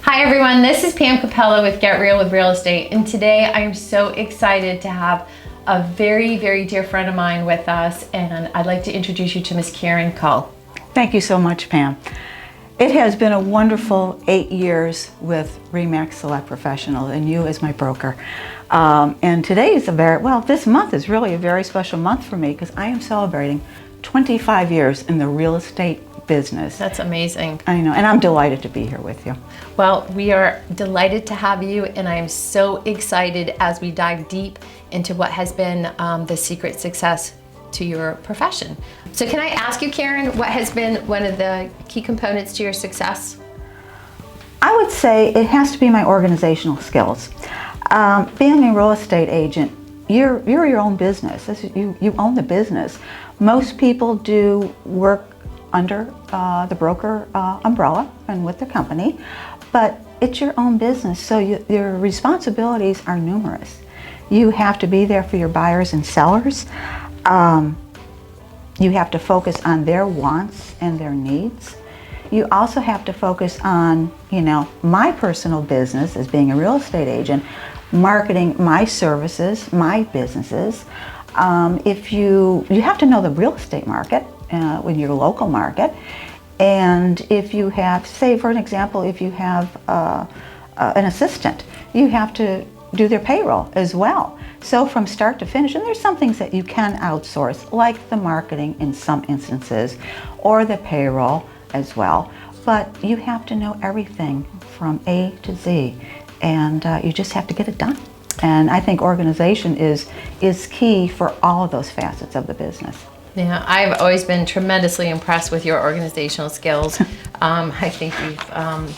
Hi everyone, this is Pam Capello with Get Real with Real Estate, and today I am so excited to have a very, very dear friend of mine with us, and I'd like to introduce you to Miss Karen Kull. Thank you so much, Pam. It has been a wonderful 8 years with RE/MAX Select Professional and you as my broker. And today is this month is really a very special month for me because I am celebrating 25 years in the real estate business. That's amazing. I know, and I'm delighted to be here with you. Well, we are delighted to have you, and I am so excited as we dive deep into what has been the secret success to your profession. So can I ask you, Karen, what has been one of the key components to your success? I would say it has to be my organizational skills. Being a real estate agent, you're your own business. You own the business. Most people do work under the broker umbrella and with the company, but it's your own business, so your responsibilities are numerous. You have to be there for your buyers and sellers. You have to focus on their wants and their needs. You also have to focus on, my personal business as being a real estate agent, marketing my services, my businesses. If you have to know the real estate market, with your local market, and if you have, say for an example, if you have an assistant, you have to do their payroll as well. So from start to finish, and there's some things that you can outsource, like the marketing in some instances, or the payroll as well, but you have to know everything from A to Z, and you just have to get it done. And I think organization is key for all of those facets of the business. Yeah, I've always been tremendously impressed with your organizational skills. I think you've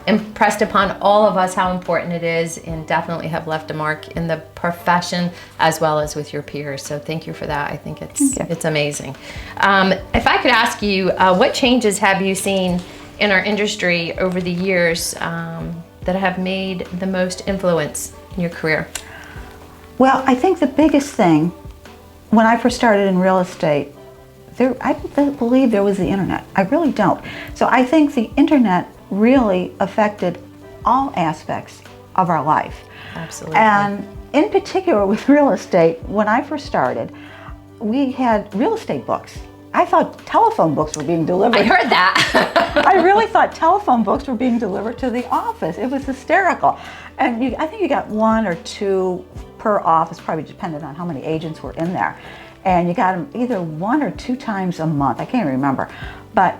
impressed upon all of us how important it is, and definitely have left a mark in the profession as well as with your peers. So thank you for that. I think it's amazing. If I could ask you, what changes have you seen in our industry over the years that have made the most influence in your career? Well, I think the biggest thing, when I first started in real estate, I don't believe there was the internet. I really don't. So I think the internet really affected all aspects of our life. Absolutely. And in particular with real estate, when I first started, we had real estate books. I thought telephone books were being delivered. I heard that. I really thought telephone books were being delivered to the office. It was hysterical. And I think you got 1 or 2 per office, probably depended on how many agents were in there. And you got them either 1 or 2 times a month. I can't remember. But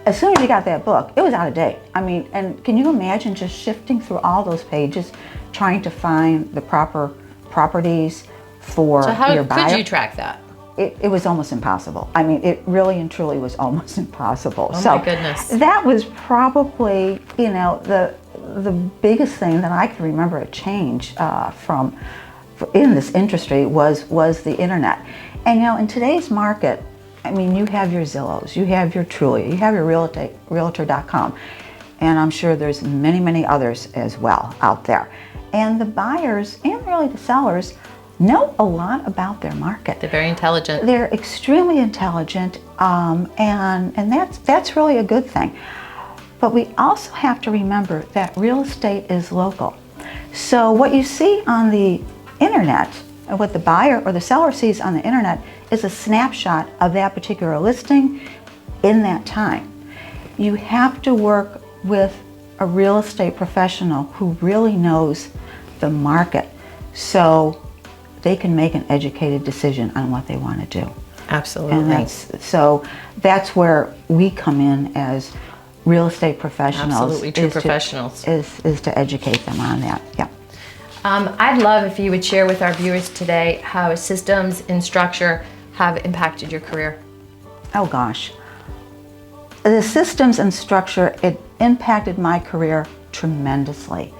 as soon as you got that book, it was out of date. I mean, and can you imagine just shifting through all those pages, trying to find the proper properties for your buyer? So how could you track that? It was almost impossible. I mean, it really and truly was almost impossible. Oh my goodness. That was probably, the biggest thing that I can remember a change in this industry was the internet. And in today's market, I mean, you have your Zillows, you have your Trulia, you have your Realtor.com, and I'm sure there's many, many others as well out there. And the buyers and really the sellers know a lot about their market. They're very intelligent. They're extremely intelligent, and that's really a good thing. But we also have to remember that real estate is local. So what you see on the internet, and what the buyer or the seller sees on the internet, is a snapshot of that particular listing in that time. You have to work with a real estate professional who really knows the market, so they can make an educated decision on what they want to do. Absolutely. And that's where we come in as real estate professionals. Absolutely, true professionals. Is to educate them on that. Yeah. I'd love if you would share with our viewers today how systems and structure have impacted your career. Oh gosh. The systems and structure, it impacted my career tremendously.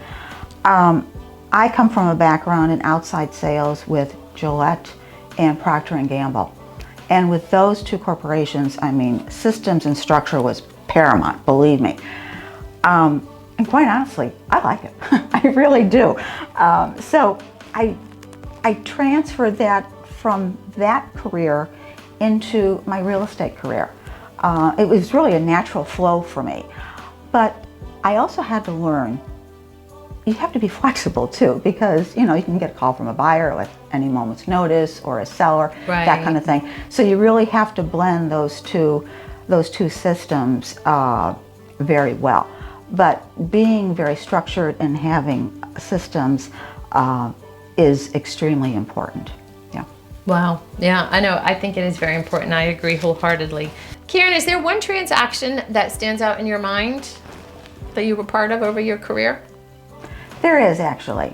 I come from a background in outside sales with Gillette and Procter & Gamble. And with those 2 corporations, I mean, systems and structure was paramount, believe me. And quite honestly, I like it. I really do. So I transferred that from that career into my real estate career. It was really a natural flow for me. But I also had to learn you have to be flexible too, because you can get a call from a buyer at any moment's notice, or a seller, that kind of thing. So you really have to blend those two systems very well. But being very structured and having systems is extremely important. Yeah. Wow. Yeah, I know. I think it is very important. I agree wholeheartedly. Karen, is there one transaction that stands out in your mind that you were part of over your career? There is, actually.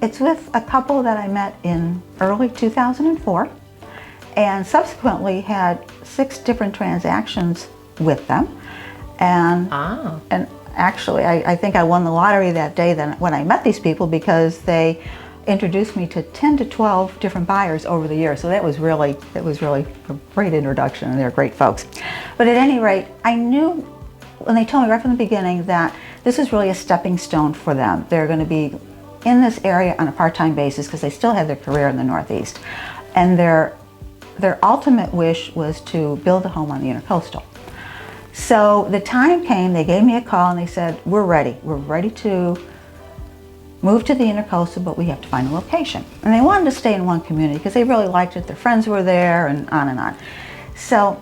It's with a couple that I met in early 2004, and subsequently had 6 different transactions with them. And actually, I think I won the lottery that day when I met these people, because they introduced me to 10 to 12 different buyers over the years. So that was really a great introduction, and they're great folks. But at any rate, I knew when they told me right from the beginning that this is really a stepping stone for them. They're going to be in this area on a part-time basis because they still have their career in the Northeast. And their ultimate wish was to build a home on the Intercoastal. So the time came, they gave me a call and they said, we're ready to move to the Intercoastal, but we have to find a location. And they wanted to stay in one community because they really liked it, their friends were there, and on and on. So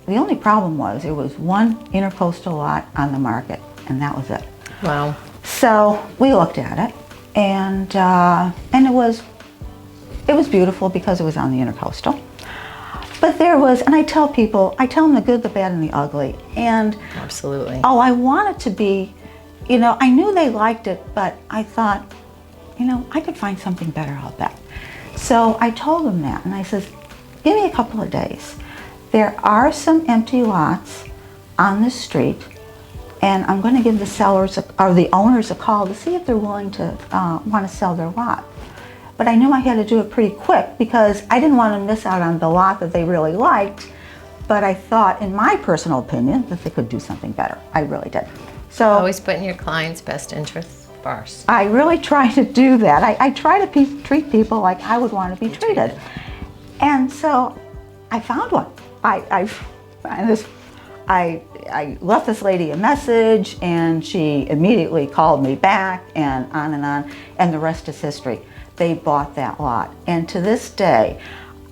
the only problem was there was one Intercoastal lot on the market, and that was it. Wow. So we looked at it, and it was beautiful because it was on the Intercoastal. But there was, and I tell them the good, the bad, and the ugly. And absolutely. Oh, I wanted to be, I knew they liked it, but I thought, I could find something better out there. So I told them that, and I said, give me a couple of days. There are some empty lots on the street, and I'm going to give the sellers or the owners a call to see if they're willing to want to sell their lot. But I knew I had to do it pretty quick because I didn't want to miss out on the lot that they really liked. But I thought, in my personal opinion, that they could do something better. I really did. So always putting your client's best interests first. I really try to do that. I try to treat people like I would want to be treated. And so I found one. I left this lady a message, and she immediately called me back, and on, and the rest is history. They bought that lot, and to this day,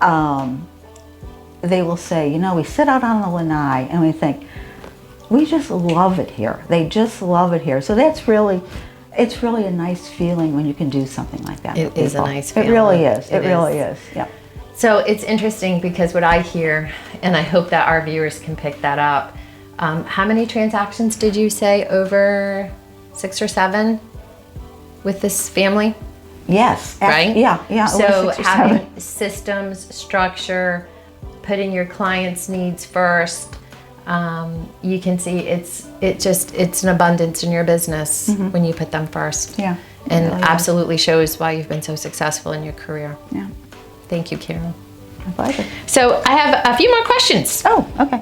they will say, we sit out on the lanai and we think, we just love it here. They just love it here. So it's really a nice feeling when you can do something like that. It is a nice feeling. It really is. It really is. Yeah. So it's interesting because what I hear, and I hope that our viewers can pick that up, how many transactions did you say? Over 6 or 7 with this family? Yes. Right? Yeah. So having systems, structure, putting your client's needs first, you can see it's an abundance in your business when you put them first. Yeah. And really absolutely shows why you've been so successful in your career. Yeah. Thank you, Karen. My pleasure. So I have a few more questions. Oh, okay.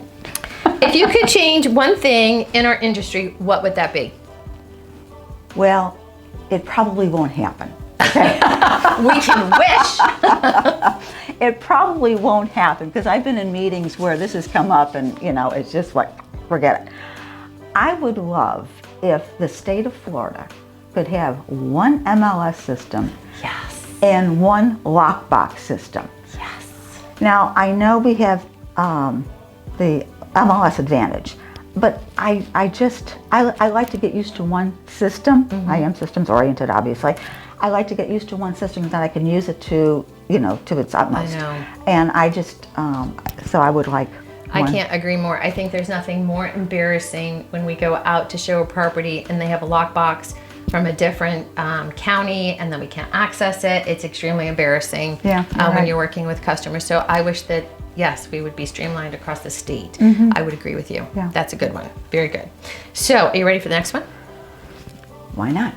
If you could change one thing in our industry, what would that be? Well, it probably won't happen. We can wish. It probably won't happen because I've been in meetings where this has come up, and it's just like, forget it. I would love if the state of Florida could have one MLS system. Yes. And one lockbox system. Yes. Now I know we have the MLS Advantage, but I like to get used to one system. I am systems oriented, obviously. I like to get used to one system that I can use it to its utmost. I know. And I just, so I would like I can't agree more. I think there's nothing more embarrassing when we go out to show a property and they have a lockbox from a different county, and then we can't access it. It's extremely embarrassing when you're working with customers. So I wish that, yes, we would be streamlined across the state. I would agree with you. Yeah. That's a good one. Very good. So are you ready for the next one? Why not?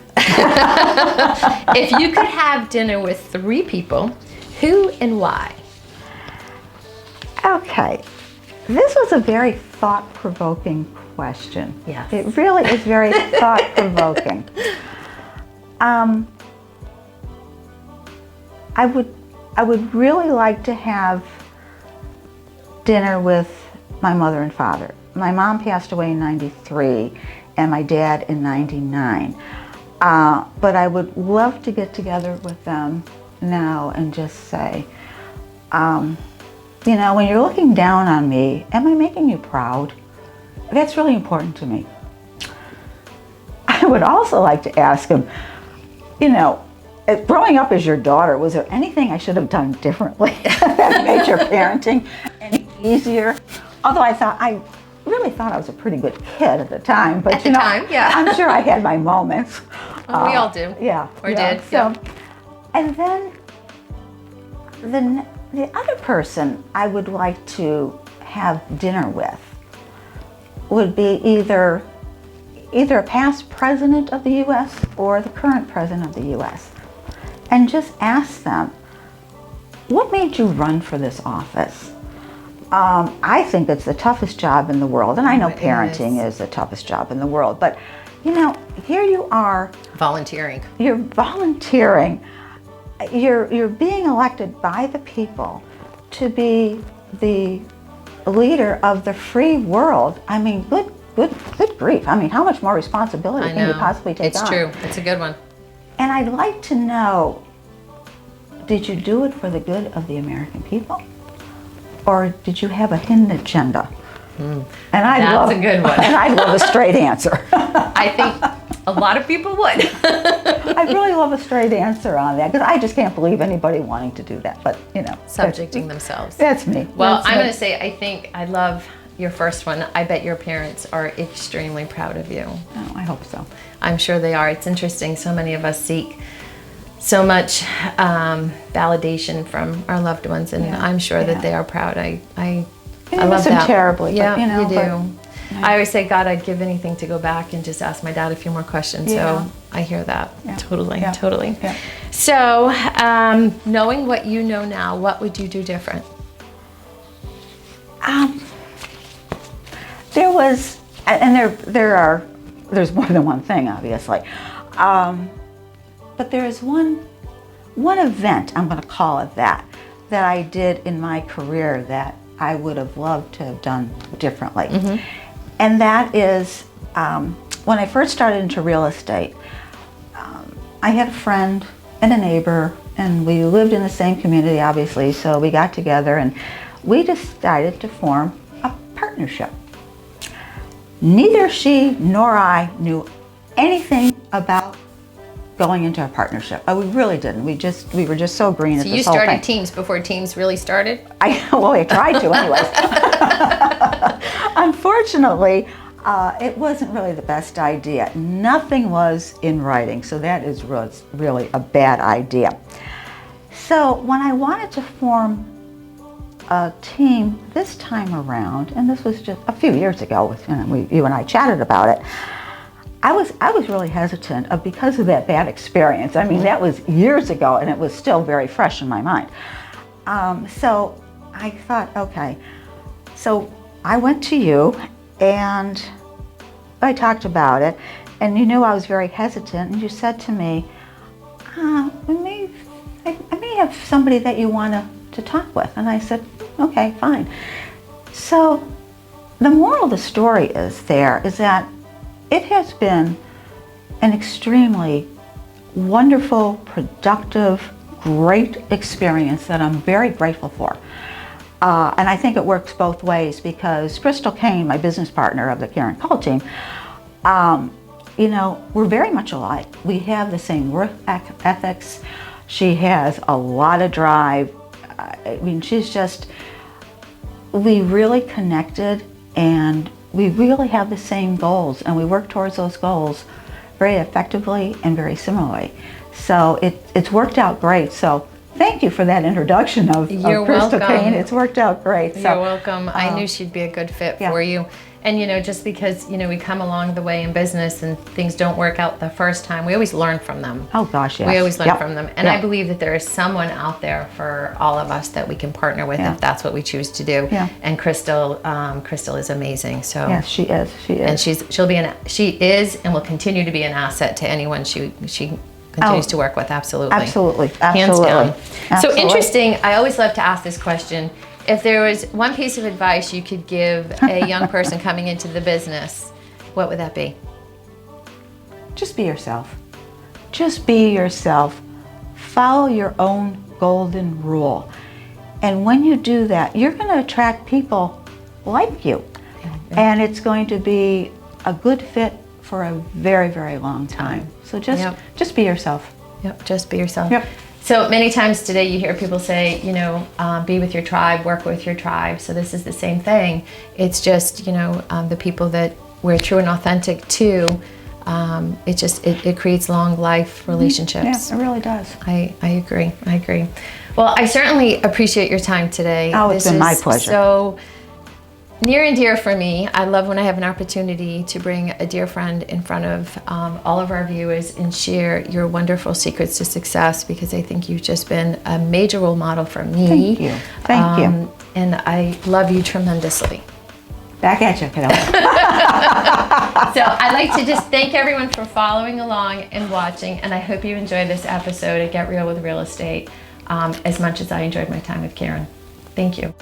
If you could have dinner with 3 people, who and why? Okay. This was a very thought-provoking question. Yes. It really is very thought-provoking. I would really like to have dinner with my mother and father. My mom passed away in '93, and my dad in 99. But I would love to get together with them now and just say, you know, when you're looking down on me, am I making you proud? That's really important to me. I would also like to ask him, you know, growing up as your daughter, was there anything I should have done differently that made your parenting any easier? Although I really thought I was a pretty good kid at the time, but At the time, yeah. I'm sure I had my moments. Oh, we all do. Yeah. Or yeah. did. So, Yeah. and then the other person I would like to have dinner with would be either a past president of the U.S. or the current president of the U.S. and just ask them, what made you run for this office? I think it's the toughest job in the world, and I know parenting is the toughest job in the world, but you know, here you are. Volunteering. You're volunteering. You're being elected by the people to be the leader of the free world. I mean, good grief. I mean, how much more responsibility can you possibly take on? It's true. It's a good one. And I'd like to know, did you do it for the good of the American people? Or did you have a hidden agenda? And That's a good one. And I'd love a straight answer. I think a lot of people would. I really love a straight answer on that, because I just can't believe anybody wanting to do that. But, you know. Subjecting themselves. That's me. Well, I'm going to say, I love your first one. I bet your parents are extremely proud of you. Oh, I hope so. I'm sure they are. It's interesting. So many of us seek so much validation from our loved ones, and I'm sure that they are proud. I love that. Terribly. Yeah, but, you know, you do. But, I always say, God, I'd give anything to go back and just ask my dad a few more questions. Yeah. So I hear that. Yeah. Totally, Yeah. totally. Yeah. So knowing what you know now, what would you do different? There was, and there's more than one thing, obviously. But there is one event, I'm going to call it that I did in my career that I would have loved to have done differently. Mm-hmm. And that is, when I first started into real estate, I had a friend and a neighbor, and we lived in the same community, obviously, so we got together and we decided to form a partnership. Neither she nor I knew anything about going into a partnership. We really didn't. We were just so green at So this you whole thing. started Teams before Teams really started? Well, I tried to anyways. Unfortunately, it wasn't really the best idea. Nothing was in writing, so that is really a bad idea. So when I wanted to form a team this time around, and this was just a few years ago, you and I chatted about it, I was really hesitant because of that bad experience. I mean, that was years ago, and it was still very fresh in my mind. So I thought, okay. So I went to you, and I talked about it, and you knew I was very hesitant, and you said to me, I may have somebody that you want to talk with. And I said, okay, fine. So the moral of the story is that it has been an extremely wonderful, productive, great experience that I'm very grateful for. And I think it works both ways, because Crystal Kane, my business partner of the Karen Kull team, you know, we're very much alike. We have the same work ethics. She has a lot of drive. I mean, we really connected, and we really have the same goals, and we work towards those goals very effectively and very similarly. So it's worked out great. So thank you for that introduction of Crystal Kane. It's worked out great. You're welcome. I knew she'd be a good fit for you. And, you know, just because, you know, we come along the way in business and things don't work out the first time, we always learn from them. Oh, gosh, yes. We always learn from them. And I believe that there is someone out there for all of us that we can partner with if that's what we choose to do. Yeah. And Crystal is amazing. So yes, she is. She is. And she is and will continue to be an asset to anyone she continues to work with. Absolutely. Absolutely. Hands down. Absolutely. So interesting. I always love to ask this question. If there was one piece of advice you could give a young person coming into the business, what would that be? just be yourself. Just be yourself. Follow your own golden rule. And when you do that, you're going to attract people like you. And it's going to be a good fit for a very, very long time. So just be yourself. Yep, just be yourself. Yep. So many times today you hear people say, be with your tribe, work with your tribe. So this is the same thing. It's just, the people that we're true and authentic to, it creates long life relationships. Yeah, it really does. I agree. Well, I certainly appreciate your time today. Oh, it's been my pleasure. So near and dear for me. I love when I have an opportunity to bring a dear friend in front of all of our viewers and share your wonderful secrets to success, because I think you've just been a major role model for me. Thank you. And I love you tremendously. Back at you, kiddo. So I'd like to just thank everyone for following along and watching, and I hope you enjoyed this episode of Get Real with Real Estate as much as I enjoyed my time with Karen. Thank you.